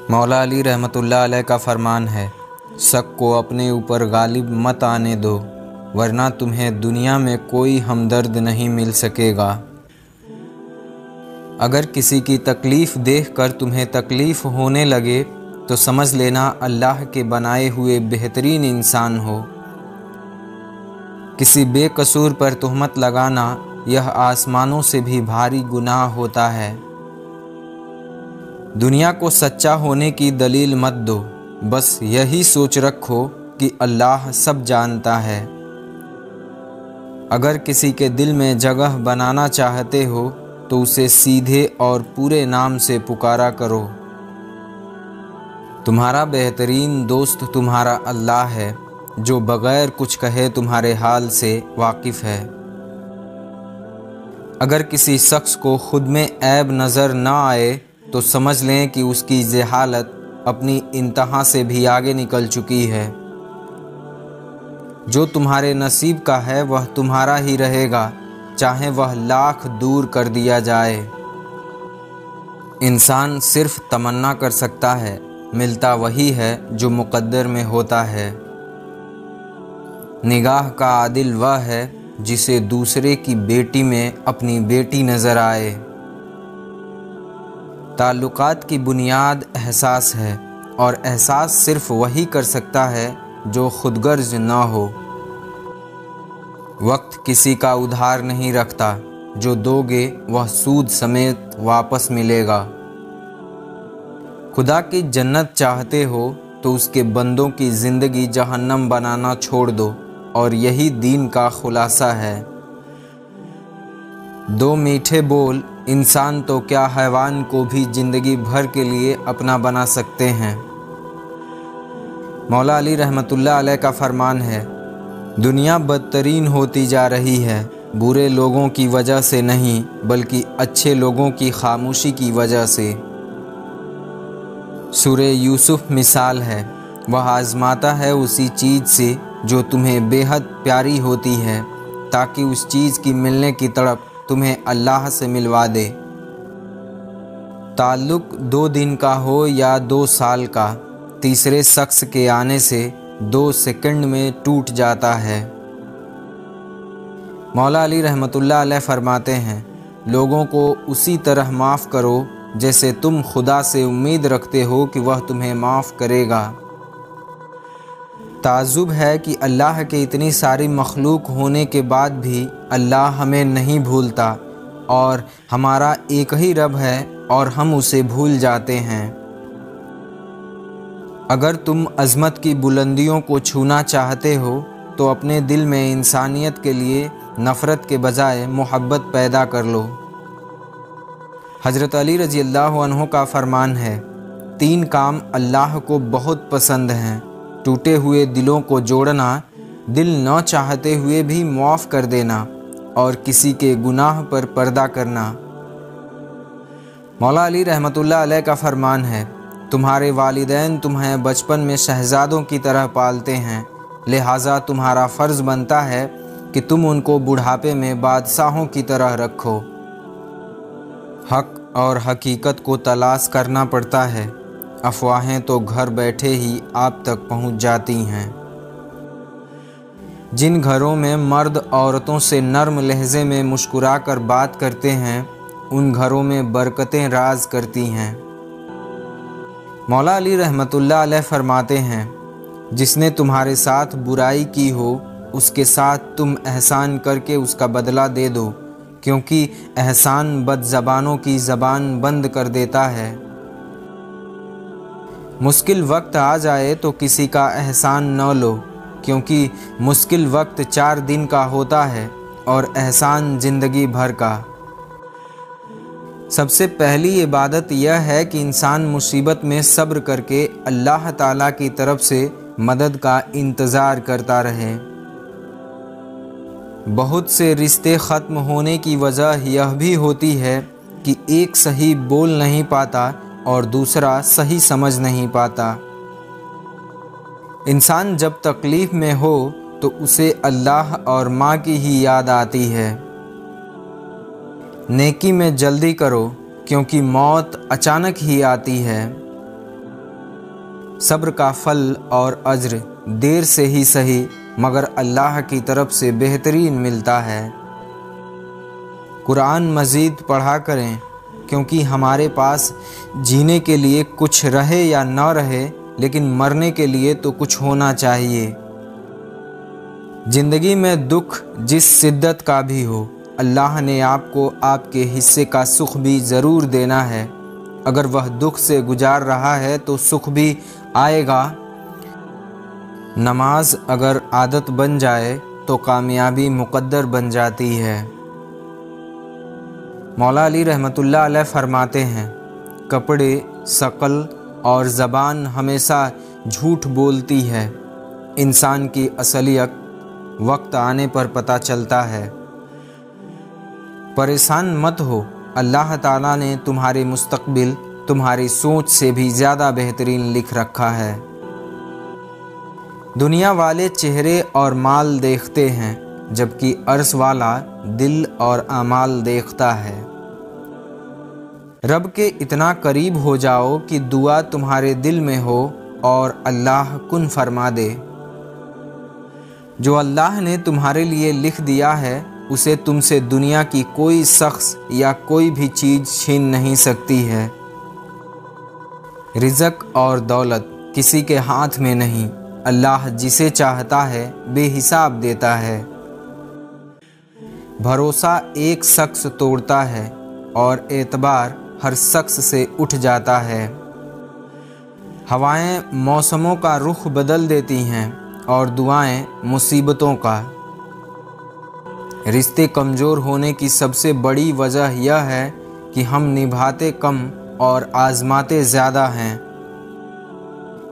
मौला अली रहमतुल्लाह अलैह का फरमान है, शक को अपने ऊपर गालिब मत आने दो, वरना तुम्हें दुनिया में कोई हमदर्द नहीं मिल सकेगा। अगर किसी की तकलीफ़ देखकर तुम्हें तकलीफ़ होने लगे तो समझ लेना अल्लाह के बनाए हुए बेहतरीन इंसान हो। किसी बेकसूर पर तुहमत लगाना यह आसमानों से भी भारी गुनाह होता है। दुनिया को सच्चा होने की दलील मत दो, बस यही सोच रखो कि अल्लाह सब जानता है। अगर किसी के दिल में जगह बनाना चाहते हो तो उसे सीधे और पूरे नाम से पुकारा करो। तुम्हारा बेहतरीन दोस्त तुम्हारा अल्लाह है, जो बग़ैर कुछ कहे तुम्हारे हाल से वाकिफ़ है। अगर किसी शख्स को खुद में ऐब नज़र न आए तो समझ लें कि उसकी जहालत अपनी इंतहा से भी आगे निकल चुकी है। जो तुम्हारे नसीब का है वह तुम्हारा ही रहेगा, चाहे वह लाख दूर कर दिया जाए। इंसान सिर्फ तमन्ना कर सकता है, मिलता वही है जो मुक़द्दर में होता है। निगाह का आदिल वह है जिसे दूसरे की बेटी में अपनी बेटी नज़र आए। ताल्लुकात की बुनियाद एहसास है, और एहसास सिर्फ वही कर सकता है जो खुदगर्ज न हो। वक्त किसी का उधार नहीं रखता, जो दोगे वह सूद समेत वापस मिलेगा। खुदा की जन्नत चाहते हो तो उसके बंदों की ज़िंदगी जहन्नम बनाना छोड़ दो, और यही दीन का खुलासा है। दो मीठे बोल इंसान तो क्या हैवान को भी ज़िंदगी भर के लिए अपना बना सकते हैं। मौला अली रहमतुल्लाह अलैह का फरमान है, दुनिया बदतरीन होती जा रही है, बुरे लोगों की वजह से नहीं बल्कि अच्छे लोगों की खामोशी की वजह से। सूरे यूसुफ मिसाल है, वह आज़माता है उसी चीज़ से जो तुम्हें बेहद प्यारी होती है, ताकि उस चीज़ की मिलने की तड़प तुम्हें अल्लाह से मिलवा दे। ताल्लुक़ 2 दिन का हो या 2 साल का, तीसरे शख्स के आने से 2 सेकंड में टूट जाता है। मौला अली रहमतुल्लाह अलैह फरमाते हैं, लोगों को उसी तरह माफ़ करो जैसे तुम खुदा से उम्मीद रखते हो कि वह तुम्हें माफ़ करेगा। ताज्जुब है कि अल्लाह के इतनी सारी मखलूक होने के बाद भी अल्लाह हमें नहीं भूलता, और हमारा एक ही रब है और हम उसे भूल जाते हैं। अगर तुम अज़मत की बुलंदियों को छूना चाहते हो तो अपने दिल में इंसानियत के लिए नफ़रत के बजाय मोहब्बत पैदा कर लो। हज़रत अली रज़ी अल्लाह अन्हु का फरमान है, 3 काम अल्लाह को बहुत पसंद हैं, टूटे हुए दिलों को जोड़ना, दिल न चाहते हुए भी माफ़ कर देना, और किसी के गुनाह पर पर्दा करना। मौला अली रहमतुल्लाह अलैह का फरमान है, तुम्हारे वालिदैन तुम्हें बचपन में शहज़ादों की तरह पालते हैं, लिहाजा तुम्हारा फ़र्ज़ बनता है कि तुम उनको बुढ़ापे में बादशाहों की तरह रखो। हक़ और हकीकत को तलाश करना पड़ता है, अफवाहें तो घर बैठे ही आप तक पहुंच जाती हैं। जिन घरों में मर्द औरतों से नर्म लहजे में मुस्कुरा कर बात करते हैं, उन घरों में बरकतें राज करती हैं। मौला अली रहमतुल्लाह अलैह फरमाते हैं, जिसने तुम्हारे साथ बुराई की हो उसके साथ तुम एहसान करके उसका बदला दे दो, क्योंकि एहसान बदज़बानों की ज़बान बंद कर देता है। मुश्किल वक्त आ जाए तो किसी का एहसान न लो, क्योंकि मुश्किल वक्त 4 दिन का होता है और एहसान ज़िंदगी भर का। सबसे पहली इबादत यह है कि इंसान मुसीबत में सब्र करके अल्लाह ताला की तरफ से मदद का इंतज़ार करता रहे। बहुत से रिश्ते ख़त्म होने की वजह यह भी होती है कि एक सही बोल नहीं पाता और दूसरा सही समझ नहीं पाता। इंसान जब तकलीफ़ में हो तो उसे अल्लाह और माँ की ही याद आती है। नेकी में जल्दी करो क्योंकि मौत अचानक ही आती है। सब्र का फल और अज्र देर से ही सही मगर अल्लाह की तरफ से बेहतरीन मिलता है। कुरान मज़ीद पढ़ा करें क्योंकि हमारे पास जीने के लिए कुछ रहे या न रहे लेकिन मरने के लिए तो कुछ होना चाहिए। ज़िंदगी में दुख जिस शिद्दत का भी हो, अल्लाह ने आपको आपके हिस्से का सुख भी ज़रूर देना है। अगर वह दुख से गुजार रहा है तो सुख भी आएगा। नमाज अगर आदत बन जाए तो कामयाबी मुक़द्दर बन जाती है। मौला अली रहमतुल्लाह अलैह फरमाते हैं, कपड़े, शकल और ज़बान हमेशा झूठ बोलती है। इंसान की असलियत वक्त आने पर पता चलता है। परेशान मत हो, अल्लाह ताला ने तुम्हारे मुस्तकबिल तुम्हारी सोच से भी ज़्यादा बेहतरीन लिख रखा है। दुनिया वाले चेहरे और माल देखते हैं जबकि अर्श वाला दिल और आमाल देखता है। रब के इतना करीब हो जाओ कि दुआ तुम्हारे दिल में हो और अल्लाह कुन फरमा दे। जो अल्लाह ने तुम्हारे लिए लिख दिया है उसे तुमसे दुनिया की कोई शख्स या कोई भी चीज़ छीन नहीं सकती है। रिज़्क़ और दौलत किसी के हाथ में नहीं, अल्लाह जिसे चाहता है बेहिसाब देता है। भरोसा एक शख्स तोड़ता है और एतबार हर शख्स से उठ जाता है। हवाएं मौसमों का रुख बदल देती हैं और दुआएं मुसीबतों का। रिश्ते कमज़ोर होने की सबसे बड़ी वजह यह है कि हम निभाते कम और आज़माते ज़्यादा हैं।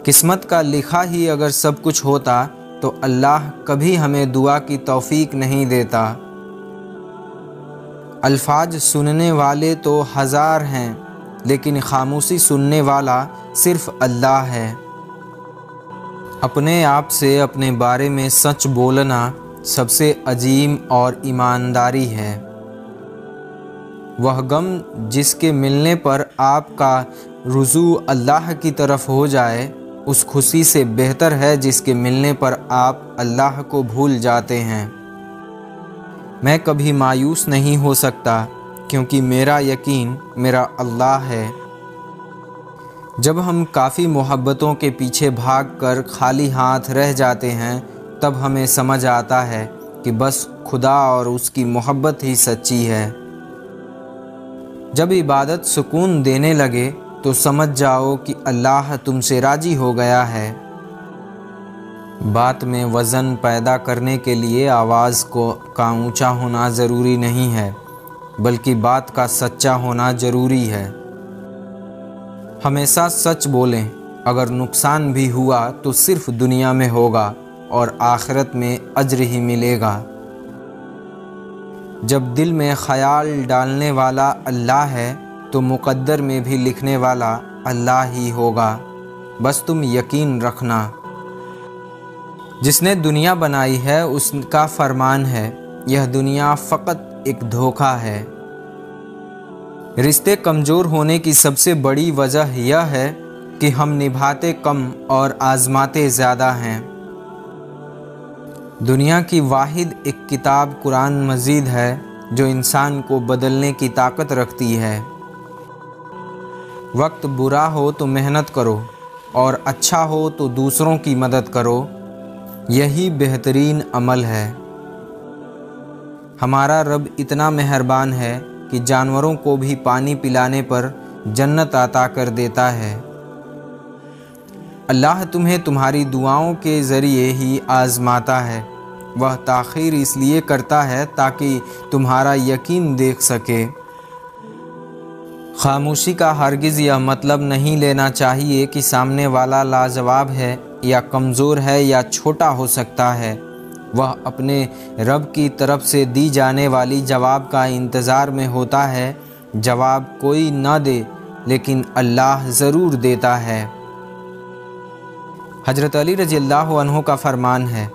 किस्मत का लिखा ही अगर सब कुछ होता तो अल्लाह कभी हमें दुआ की तौफीक नहीं देता। अल्फाज सुनने वाले तो हज़ार हैं लेकिन खामोशी सुनने वाला सिर्फ़ अल्लाह है। अपने आप से अपने बारे में सच बोलना सबसे अजीम और ईमानदारी है। वह गम जिसके मिलने पर आपका रुजू अल्लाह की तरफ हो जाए उस खुशी से बेहतर है जिसके मिलने पर आप अल्लाह को भूल जाते हैं। मैं कभी मायूस नहीं हो सकता क्योंकि मेरा यकीन मेरा अल्लाह है। जब हम काफ़ी मोहब्बतों के पीछे भागकर खाली हाथ रह जाते हैं तब हमें समझ आता है कि बस खुदा और उसकी मोहब्बत ही सच्ची है। जब इबादत सुकून देने लगे तो समझ जाओ कि अल्लाह तुमसे राज़ी हो गया है। बात में वज़न पैदा करने के लिए आवाज़ का ऊंचा होना ज़रूरी नहीं है बल्कि बात का सच्चा होना ज़रूरी है। हमेशा सच बोलें, अगर नुकसान भी हुआ तो सिर्फ़ दुनिया में होगा और आखिरत में अज्र ही मिलेगा। जब दिल में ख़याल डालने वाला अल्लाह है तो मुक़द्दर में भी लिखने वाला अल्लाह ही होगा। बस तुम यकीन रखना। जिसने दुनिया बनाई है उसका फरमान है, यह दुनिया फ़कत एक धोखा है। रिश्ते कमज़ोर होने की सबसे बड़ी वजह यह है कि हम निभाते कम और आज़माते ज़्यादा हैं। दुनिया की वाहिद एक किताब कुरान मजीद है जो इंसान को बदलने की ताकत रखती है। वक्त बुरा हो तो मेहनत करो और अच्छा हो तो दूसरों की मदद करो, यही बेहतरीन अमल है। हमारा रब इतना मेहरबान है कि जानवरों को भी पानी पिलाने पर जन्नत अता कर देता है। अल्लाह तुम्हें तुम्हारी दुआओं के ज़रिए ही आज़माता है। वह ताख़ीर इसलिए करता है ताकि तुम्हारा यकीन देख सके। खामोशी का हरगिज़ यह मतलब नहीं लेना चाहिए कि सामने वाला लाजवाब है या कमज़ोर है या छोटा हो सकता है। वह अपने रब की तरफ से दी जाने वाली जवाब का इंतज़ार में होता है। जवाब कोई न दे लेकिन अल्लाह ज़रूर देता है। हज़रत अली रज़ियल्लाहु अन्हु का फ़रमान है,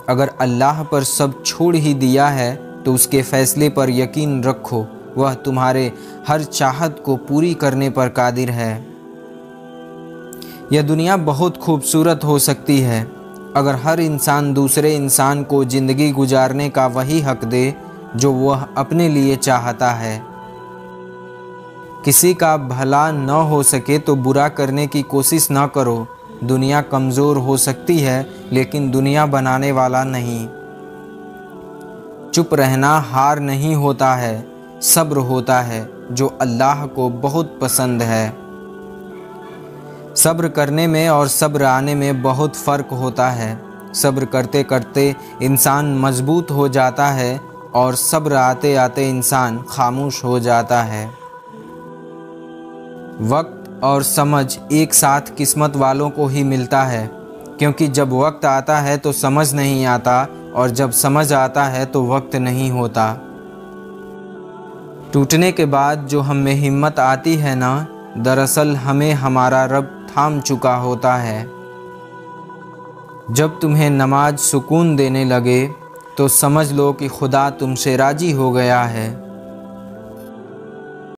अगर अल्लाह पर सब छोड़ ही दिया है तो उसके फ़ैसले पर यकीन रखो वह तुम्हारे हर चाहत को पूरी करने पर कादिर है। यह दुनिया बहुत खूबसूरत हो सकती है अगर हर इंसान दूसरे इंसान को ज़िंदगी गुजारने का वही हक दे जो वह अपने लिए चाहता है। किसी का भला न हो सके तो बुरा करने की कोशिश न करो। दुनिया कमज़ोर हो सकती है लेकिन दुनिया बनाने वाला नहीं। चुप रहना हार नहीं होता है, सब्र होता है जो अल्लाह को बहुत पसंद है। सब्र करने में और सब्र आने में बहुत फ़र्क होता है। सब्र करते करते इंसान मजबूत हो जाता है और सब्र आते आते इंसान खामोश हो जाता है। वक्त और समझ एक साथ किस्मत वालों को ही मिलता है, क्योंकि जब वक्त आता है तो समझ नहीं आता और जब समझ आता है तो वक्त नहीं होता। टूटने के बाद जो हम में हिम्मत आती है ना, दरअसल हमें हमारा रब थाम चुका होता है। जब तुम्हें नमाज सुकून देने लगे तो समझ लो कि खुदा तुमसे राज़ी हो गया है।